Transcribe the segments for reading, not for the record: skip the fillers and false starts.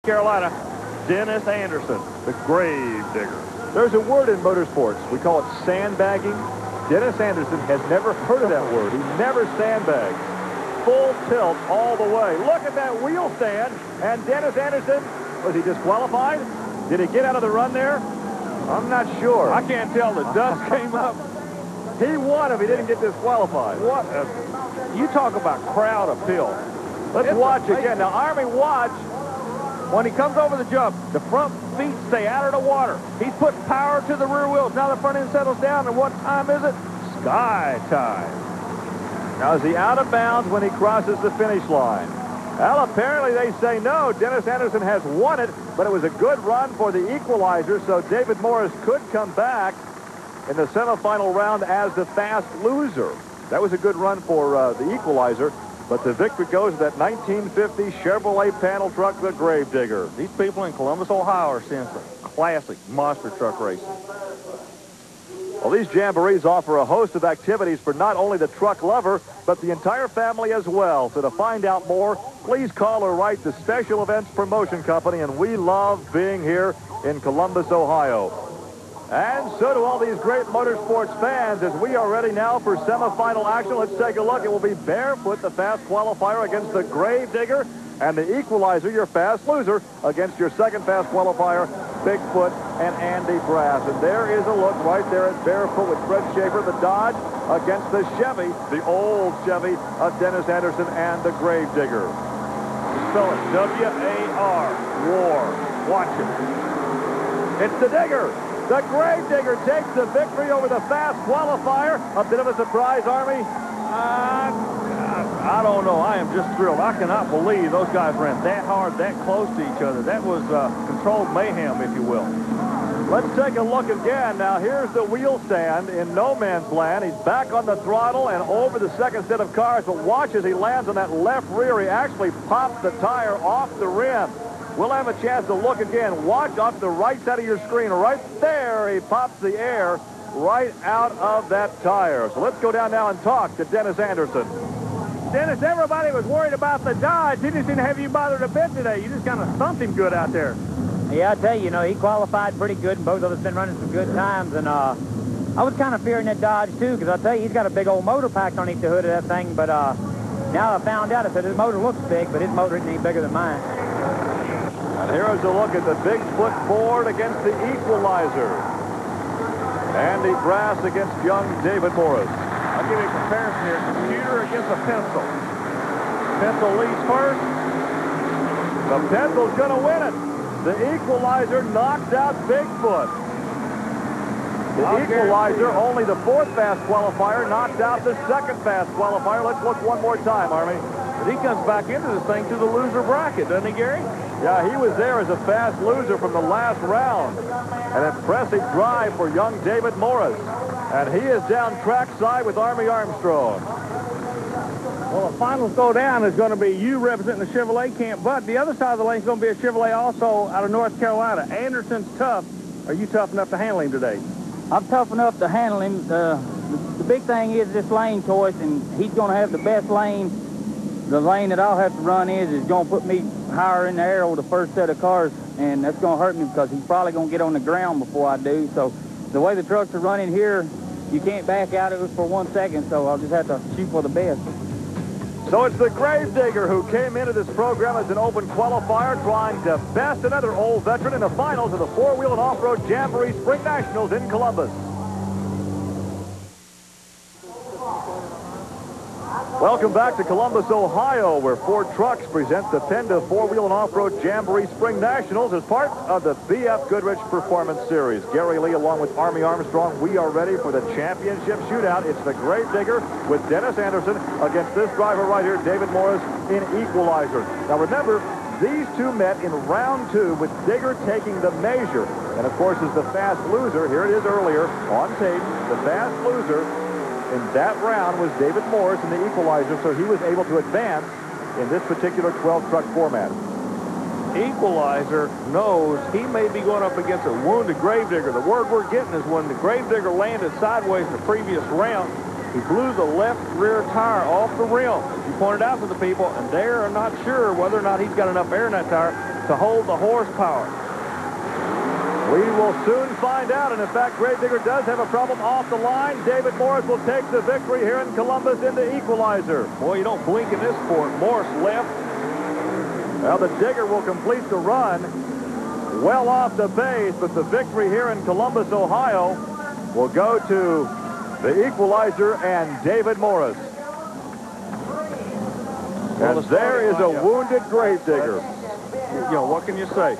Carolina, Dennis Anderson, the grave digger. There's a word in motorsports. We call it sandbagging. Dennis Anderson has never heard of that word. He never sandbags. Full tilt all the way. Look at that wheel stand. And Dennis Anderson, was he disqualified? Did he get out of the run there? I'm not sure. I can't tell. The dust came up. He won if he didn't get disqualified. What you talk about crowd appeal. Let's watch again. Now, Army, watch. When he comes over the jump, the front feet stay out of the water. He's put power to the rear wheels. Now the front end settles down, and what time is it? Sky time. Now, is he out of bounds when he crosses the finish line? Well, apparently they say no. Dennis Anderson has won it, but it was a good run for the equalizer, so David Morris could come back in the semifinal round as the fast loser. That was a good run for the equalizer. But the victory goes to that 1950 Chevrolet panel truck, the Gravedigger. These people in Columbus, Ohio are seeing some classic monster truck racing. Well, these jamborees offer a host of activities for not only the truck lover, but the entire family as well. So to find out more, please call or write the Special Events Promotion Company, and we love being here in Columbus, Ohio. And so do all these great motorsports fans, as we are ready now for semifinal action. Let's take a look. It will be Barefoot, the fast qualifier, against the Gravedigger, and the equalizer, your fast loser, against your second fast qualifier, Bigfoot and Andy Brass. And there is a look right there at Barefoot with Fred Schaefer, the Dodge, against the Chevy, the old Chevy of Dennis Anderson and the Gravedigger. Spell it W-A-R, war. Watch it. It's the Digger. The Gravedigger takes the victory over the fast qualifier. A bit of a surprise, Army? I don't know. I am just thrilled. I cannot believe those guys ran that hard, that close to each other. That was controlled mayhem, if you will. Let's take a look again. Now, here's the wheel stand in no man's land. He's back on the throttle and over the second set of cars. But watch as he lands on that left rear. He actually pops the tire off the rim. We'll have a chance to look again. Watch off the right side of your screen. Right there, he pops the air right out of that tire. So let's go down now and talk to Dennis Anderson. Dennis, everybody was worried about the Dodge. He just didn't have you bothered a bit today. You just kind of thumped him good out there. Yeah, I tell you, he qualified pretty good, and both of us been running some good times. And I was kind of fearing that Dodge, too, because I tell you, he's got a big old motor packed underneath the hood of that thing. But now I found out, I said, his motor looks big, but his motor isn't any bigger than mine. And here is a look at the Bigfoot Ford against the equalizer. Andy Brass against young David Morris. I'll give you a comparison here. Computer against a pencil. Pencil leads first. The pencil's going to win it. The equalizer knocks out Bigfoot. The equalizer, only the fourth fast qualifier, knocked out the second fast qualifier. Let's look one more time, Army. But he comes back into this thing to the loser bracket, doesn't he, Gary? Yeah, he was there as a fast loser from the last round. An impressive drive for young David Morris. And he is down trackside with Army Armstrong. Well, the final go down is going to be you representing the Chevrolet camp, but the other side of the lane is going to be a Chevrolet also out of North Carolina. Anderson's tough. Are you tough enough to handle him today? I'm tough enough to handle him. The big thing is this lane choice, and he's going to have the best lane. The lane that I'll have to run is going to put me higher in the air over the first set of cars, and that's going to hurt me because he's probably going to get on the ground before I do. So the way the trucks are running here, you can't back out of it for 1 second, so I'll just have to shoot for the best. So it's the Gravedigger who came into this program as an open qualifier, trying to best another old veteran in the finals of the four-wheel and off-road Jamboree Spring Nationals in Columbus. Welcome back to Columbus, Ohio, where Ford Trucks presents the Penda four-wheel and off-road Jamboree Spring Nationals as part of the BF Goodrich Performance Series. Gary Lee along with Army Armstrong, we are ready for the championship shootout. It's the Gravedigger with Dennis Anderson against this driver right here, David Morris, in equalizer. Now remember, these two met in round two with Digger taking the measure. And of course, as the fast loser, here it is earlier on tape, the fast loser in that round was David Morris in the equalizer, so he was able to advance in this particular 12-truck format. Equalizer knows he may be going up against a wounded Gravedigger. The word we're getting is when the Gravedigger landed sideways in the previous round, he blew the left rear tire off the rim. He pointed out to the people, and they are not sure whether or not he's got enough air in that tire to hold the horsepower. We will soon find out, and in fact, Gravedigger does have a problem off the line. David Morris will take the victory here in Columbus in the equalizer. Boy, you don't blink in this sport. Morris left. Well, the digger will complete the run well off the base, but the victory here in Columbus, Ohio, will go to the equalizer and David Morris. Well, And there is a wounded Gravedigger. You know, what can you say?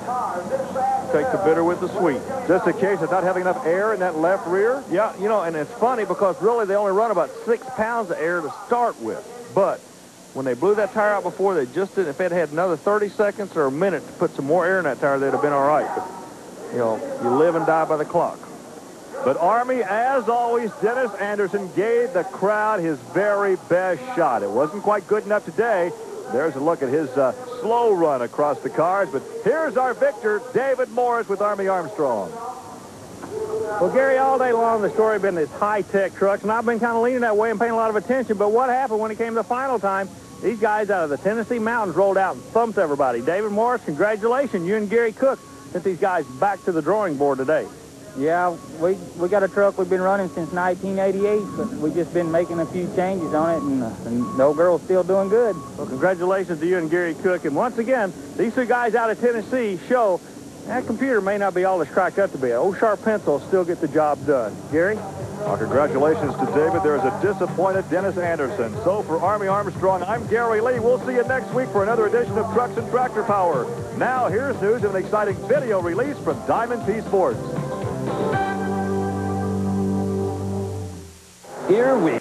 Take the bitter with the sweet. Just a case of not having enough air in that left rear? Yeah, you know, and it's funny because really they only run about 6 pounds of air to start with. But when they blew that tire out before, they just didn't. If it had another 30 seconds or a minute to put some more air in that tire, they'd have been all right. But, you know, you live and die by the clock. But Army, as always, Dennis Anderson gave the crowd his very best shot. It wasn't quite good enough today. There's a look at his slow run across the cars. But here's our victor, David Morris with Army Armstrong. Well, Gary, all day long the story has been this high-tech trucks, and I've been kind of leaning that way and paying a lot of attention. But what happened when it came to the final time? These guys out of the Tennessee mountains rolled out and thumped everybody. David Morris, congratulations. You and Gary Cook sent these guys back to the drawing board today. Yeah, we got a truck we've been running since 1988, but we've just been making a few changes on it, and the old girl's still doing good. Well, congratulations to you and Gary Cook. And once again, these two guys out of Tennessee show that computer may not be all it's cracked up to be. An old sharp pencil will still get the job done. Gary? Well, congratulations to David. There's a disappointed Dennis Anderson. So for Army Armstrong, I'm Gary Lee. We'll see you next week for another edition of Trucks and Tractor Power. Now, here's news of an exciting video release from Diamond P Sports. Here we